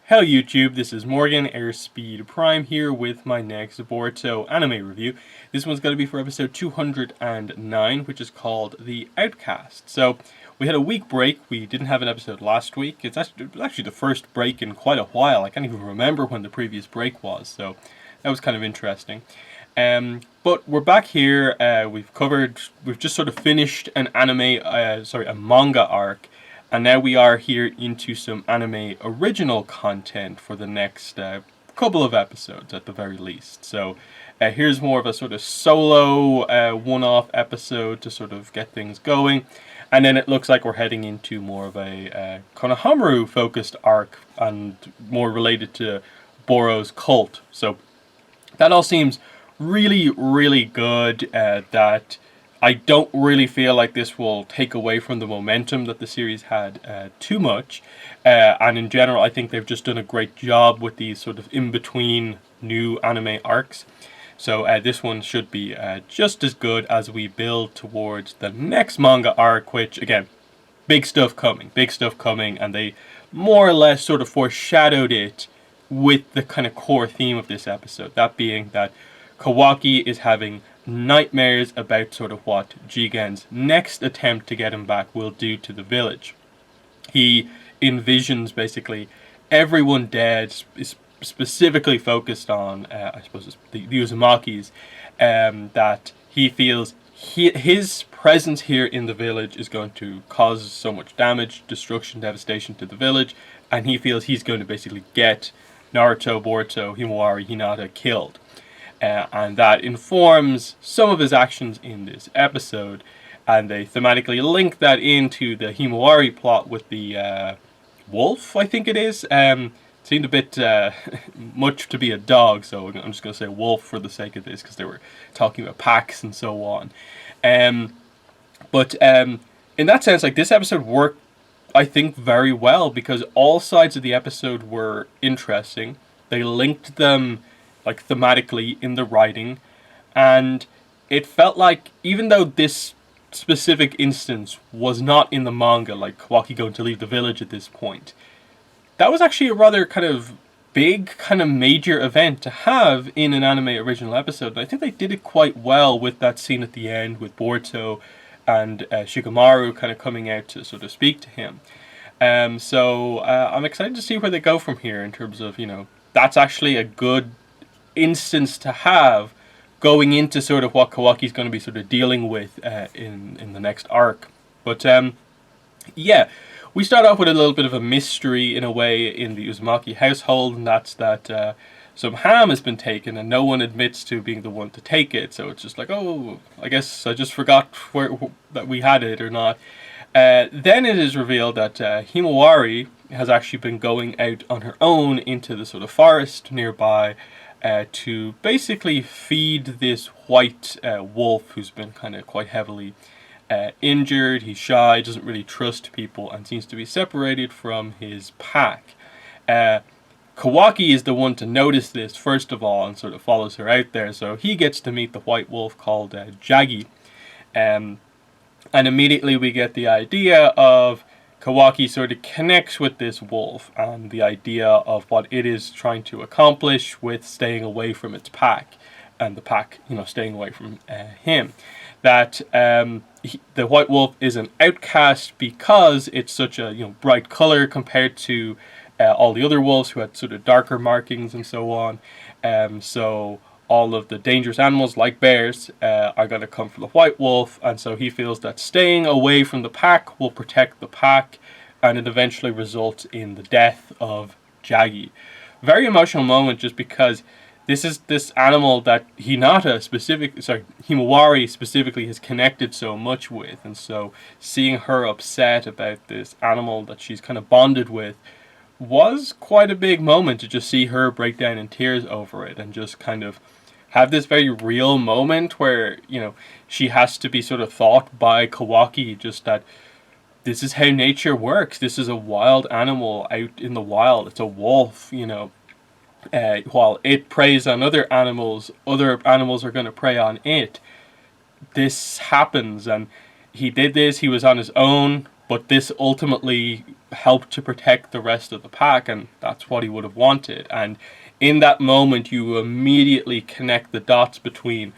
Hello YouTube, this is Morgan, Airspeed Prime here with my next Boruto anime review. This one's going to be for episode 209, which is called The Outcast. So, we had a week break, we didn't have an episode last week. It was actually the first break in quite a while. I can't even remember when the previous break was, so that was kind of interesting. But we're back here, we've just sort of finished a manga arc. And now we are here into some anime original content for the next couple of episodes at the very least. So here's more of a sort of solo one-off episode to sort of get things going. And then it looks like we're heading into more of a Konohamaru focused arc and more related to Boro's cult. So that all seems really, really good. That I don't really feel like this will take away from the momentum that the series had too much. And in general, I think they've just done a great job with these sort of in-between new anime arcs. So this one should be just as good as we build towards the next manga arc, which, again, big stuff coming, and they more or less sort of foreshadowed it with the kind of core theme of this episode. That being that Kawaki is having nightmares about sort of what Jigen's next attempt to get him back will do to the village. He envisions basically everyone dead, is specifically focused on, I suppose, the Uzumakis, that he feels his presence here in the village is going to cause so much damage, destruction, devastation to the village, and he feels he's going to basically get Naruto, Boruto, Himawari, Hinata killed. And that informs some of his actions in this episode, and they thematically link that into the Himawari plot with the wolf, I think it is. Seemed a bit much to be a dog, so I'm just going to say wolf for the sake of this, because they were talking about packs and so on. But in that sense, like, this episode worked, I think, very well, because all sides of the episode were interesting. They linked them like thematically in the writing, and it felt like, even though this specific instance was not in the manga, like Kawaki going to leave the village at this point, that was actually a rather kind of big, kind of major event to have in an anime original episode, and I think they did it quite well with that scene at the end with Boruto and Shikamaru kind of coming out to sort of speak to him. So I'm excited to see where they go from here in terms of, that's actually a good instance to have going into sort of what Kawaki's going to be sort of dealing with in the next arc. But yeah, we start off with a little bit of a mystery in a way in the Uzumaki household, and that's that some ham has been taken and no one admits to being the one to take it. So it's just like, oh, I guess I just forgot that we had it or not. Then it is revealed that Himawari has actually been going out on her own into the sort of forest nearby to basically feed this white wolf who's been kind of quite heavily injured. He's shy, doesn't really trust people, and seems to be separated from his pack. Kawaki is the one to notice this first of all and sort of follows her out there, so he gets to meet the white wolf called Jagi. And immediately we get the idea of Kawaki sort of connects with this wolf and the idea of what it is trying to accomplish with staying away from its pack, and the pack, staying away from him. That the white wolf is an outcast because it's such a bright color compared to all the other wolves who had sort of darker markings and so on. So all of the dangerous animals like bears are going to come from the white wolf, and so he feels that staying away from the pack will protect the pack, and it eventually results in the death of Jagi. Very emotional moment, just because this is this animal that Himawari specifically has connected so much with, and so seeing her upset about this animal that she's kind of bonded with was quite a big moment, to just see her break down in tears over it and just kind of have this very real moment where, she has to be sort of thought by Kawaki just that this is how nature works. This is a wild animal out in the wild. It's a wolf, while it preys on other animals are going to prey on it. This happens, and he did this. He was on his own but this ultimately helped to protect the rest of the pack, and that's what he would have wanted. And in that moment, you immediately connect the dots between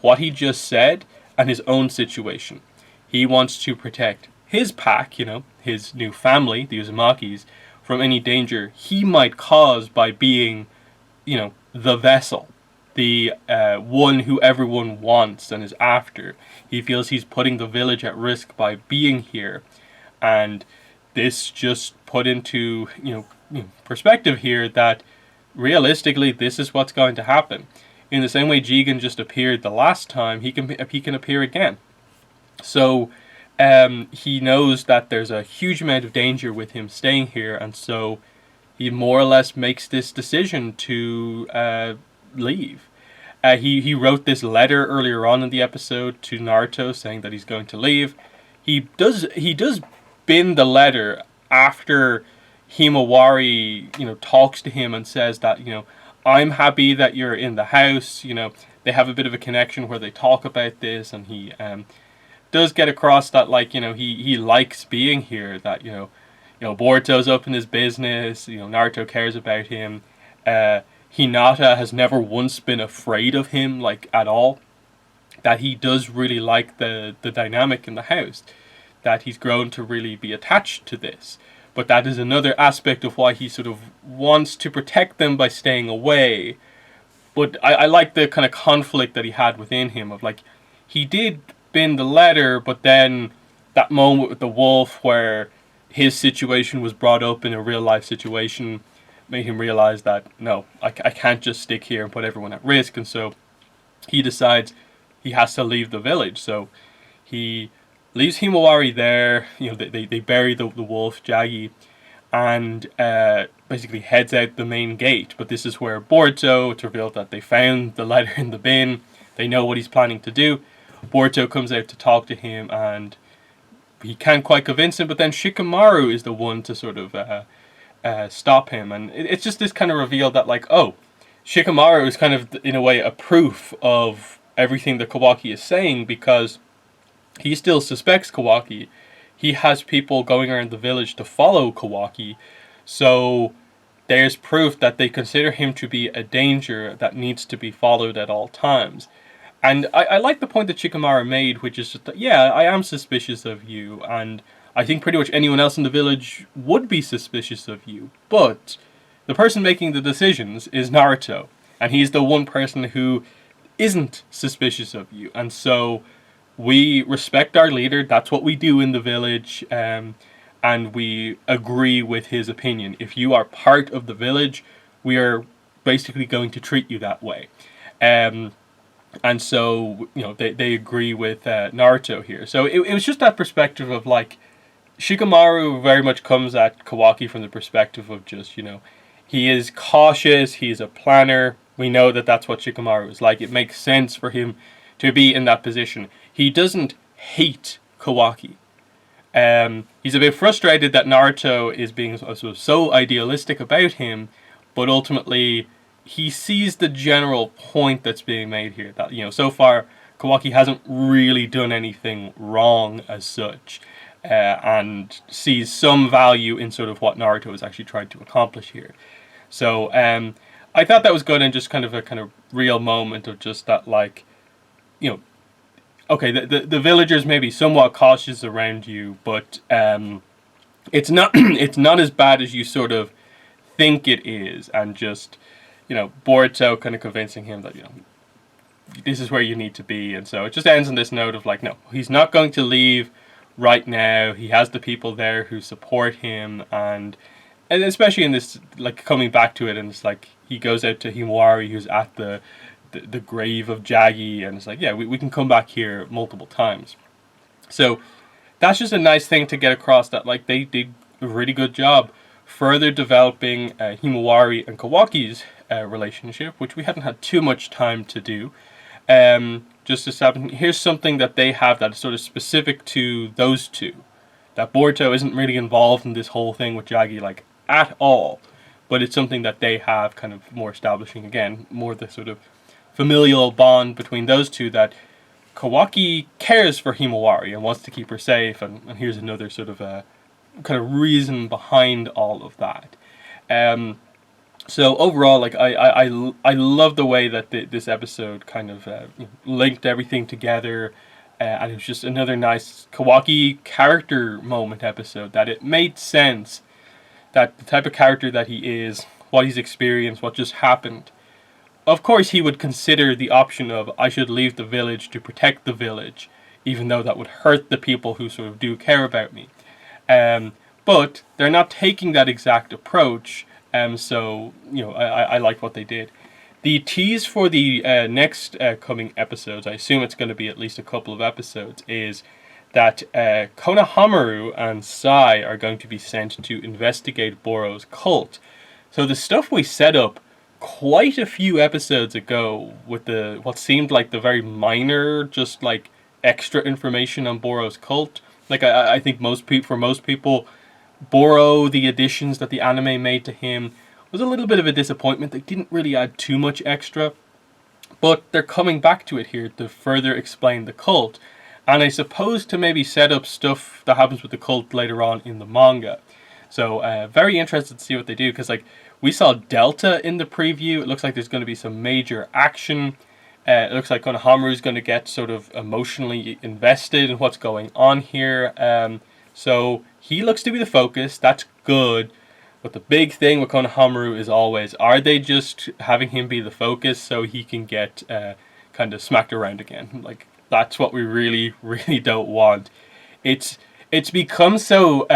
what he just said and his own situation. He wants to protect his pack, his new family, the Uzumakis, from any danger he might cause by being, the vessel, the one who everyone wants and is after. He feels he's putting the village at risk by being here, and this just put into perspective here that realistically this is what's going to happen. In the same way Jigen just appeared the last time, he can appear again. So he knows that there's a huge amount of danger with him staying here, and so he more or less makes this decision to leave. He wrote this letter earlier on in the episode to Naruto saying that he's going to leave. He does bin the letter after Himawari talks to him and says that I'm happy that you're in the house. They have a bit of a connection where they talk about this, and he does get across that he likes being here. That Boruto's up in his business. Naruto cares about him. Hinata has never once been afraid of him at all. That he does really like the dynamic in the house. That he's grown to really be attached to this. But that is another aspect of why he sort of wants to protect them by staying away. But I like the kind of conflict that he had within him of he did bin the letter, but then that moment with the wolf where his situation was brought up in a real life situation made him realize that no, I can't just stick here and put everyone at risk. And so he decides he has to leave the village. So he leaves Himawari there. They bury the wolf, Jagi, and basically heads out the main gate. But this is where Boruto, it's revealed that they found the letter in the bin. They know what he's planning to do. Boruto comes out to talk to him, and he can't quite convince him. But then Shikamaru is the one to sort of stop him, and it's just this kind of reveal that Shikamaru is kind of in a way a proof of everything that Kawaki is saying, because he still suspects Kawaki. He has people going around the village to follow Kawaki. So there's proof that they consider him to be a danger that needs to be followed at all times. And I like the point that Shikamaru made, which is just that, yeah, I am suspicious of you, and I think pretty much anyone else in the village would be suspicious of you. But the person making the decisions is Naruto, and he's the one person who isn't suspicious of you. And so we respect our leader. That's what we do in the village, and we agree with his opinion. If you are part of the village, we are basically going to treat you that way. And so, they agree with Naruto here. So it was just that perspective of Shikamaru very much comes at Kawaki from the perspective of just, he is cautious, he is a planner. We know that that's what Shikamaru is like. It makes sense for him to be in that position. He doesn't hate Kawaki. He's a bit frustrated that Naruto is being so idealistic about him, but ultimately he sees the general point that's being made here. That, so far Kawaki hasn't really done anything wrong as such, and sees some value in sort of what Naruto is actually trying to accomplish here. So I thought that was good, and just kind of a kind of real moment of just that, okay, the villagers may be somewhat cautious around you, but it's not it's not as bad as you sort of think it is, and just Boruto kind of convincing him that this is where you need to be. And so it just ends on this note of no, he's not going to leave right now. He has the people there who support him, and especially in this coming back to it, and it's he goes out to Himawari, who's at the grave of Jagi, and it's yeah, we can come back here multiple times. So that's just a nice thing to get across, that they did a really good job further developing Himawari and Kawaki's relationship, which we hadn't had too much time to do. Just establishing, here's something that they have that is sort of specific to those two. That Boruto isn't really involved in this whole thing with Jagi at all, but it's something that they have kind of more establishing, again, more the sort of familial bond between those two that Kawaki cares for Himawari and wants to keep her safe, and here's another sort of kind of reason behind all of that. So overall, like I love the way that this episode kind of linked everything together, and it was just another nice Kawaki character moment episode. That it made sense that the type of character that he is, what he's experienced, what just happened. Of course, he would consider the option of I should leave the village to protect the village, even though that would hurt the people who sort of do care about me. But they're not taking that exact approach. So I like what they did. The tease for the next coming episodes, I assume it's going to be at least a couple of episodes, is that Konohamaru and Sai are going to be sent to investigate Boro's cult. So the stuff we set up quite a few episodes ago with the what seemed like the very minor, just like extra information on Boro's cult. Like I think for most people, Boro, the additions that the anime made to him, was a little bit of a disappointment. They didn't really add too much extra, but they're coming back to it here to further explain the cult, and I suppose to maybe set up stuff that happens with the cult later on in the manga. So very interested to see what they do, because like we saw Delta in the preview. It looks like there's going to be some major action. It looks like Konohamaru is going to get sort of emotionally invested in what's going on here. So he looks to be the focus. That's good. But the big thing with Konohamaru is always, are they just having him be the focus so he can get kind of smacked around again? Like, that's what we really, really don't want. It's become so...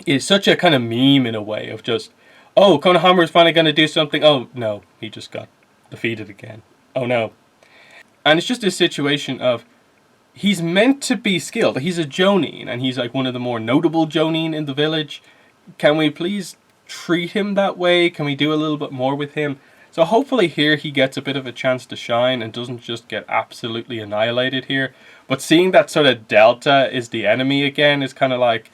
it's such a kind of meme in a way of just, oh, Konohamaru's finally going to do something. Oh, no, he just got defeated again. Oh, no. And it's just a situation of, he's meant to be skilled. He's a Jonin, and he's like one of the more notable Jonin in the village. Can we please treat him that way? Can we do a little bit more with him? So hopefully here he gets a bit of a chance to shine and doesn't just get absolutely annihilated here. But seeing that sort of Delta is the enemy again is kind of like,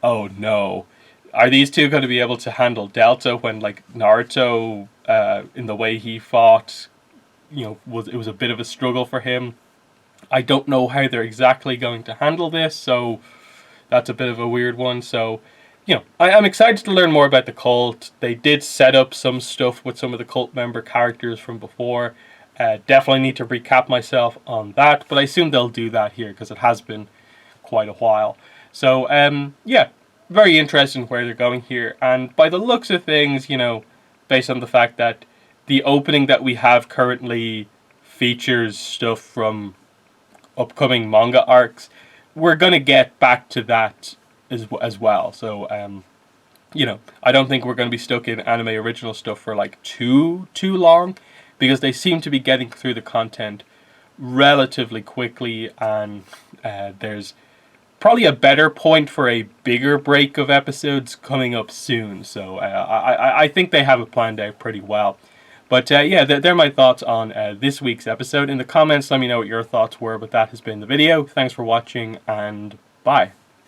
oh no. Are these two going to be able to handle Delta when like Naruto, in the way he fought, it was a bit of a struggle for him. I don't know how they're exactly going to handle this, so that's a bit of a weird one. So, I'm excited to learn more about the cult. They did set up some stuff with some of the cult member characters from before. Definitely need to recap myself on that, but I assume they'll do that here because it has been quite a while. So, very interesting where they're going here. And by the looks of things, based on the fact that the opening that we have currently features stuff from upcoming manga arcs, we're going to get back to that as well. So, I don't think we're going to be stuck in anime original stuff for like too long, because they seem to be getting through the content relatively quickly, and there's probably a better point for a bigger break of episodes coming up soon. So I think they have it planned out pretty well. But they're my thoughts on this week's episode. In the comments, let me know what your thoughts were, but that has been the video. Thanks for watching, and bye.